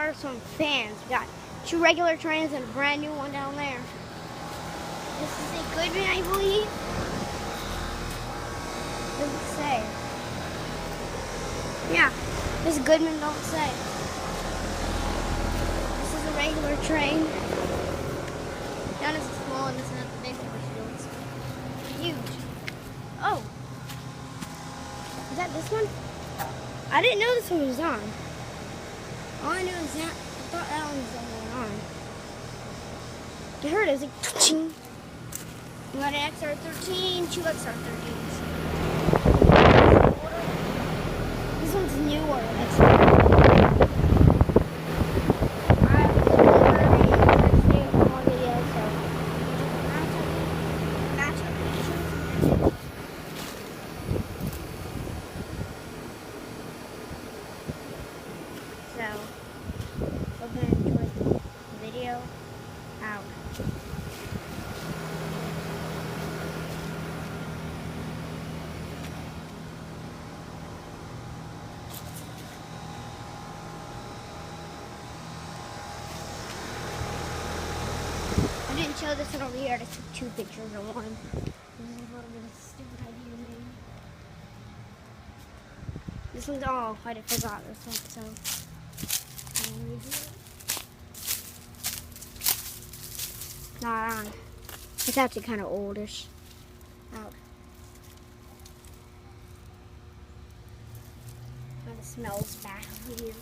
are some fans. We got 2 regular trains and a brand new one down there. This is a Goodman, I believe. Doesn't say. Yeah, this Goodman don't say. This is a regular train. That is small and this is not the big one. It's huge. Oh. Is that this one? I didn't know this one was on. All I knew is that I thought that one was on. I heard it was like ching. We got an XR13, 2 XR13s. This one's newer. So, hope you enjoyed the video. Out. I didn't show this one over here. I just took 2 pictures of one. This is a little bit of a stupid idea, maybe. This one's all. I forgot this one, so. Not on. It's actually kind of oldish. Out. Kind of smells bad over here.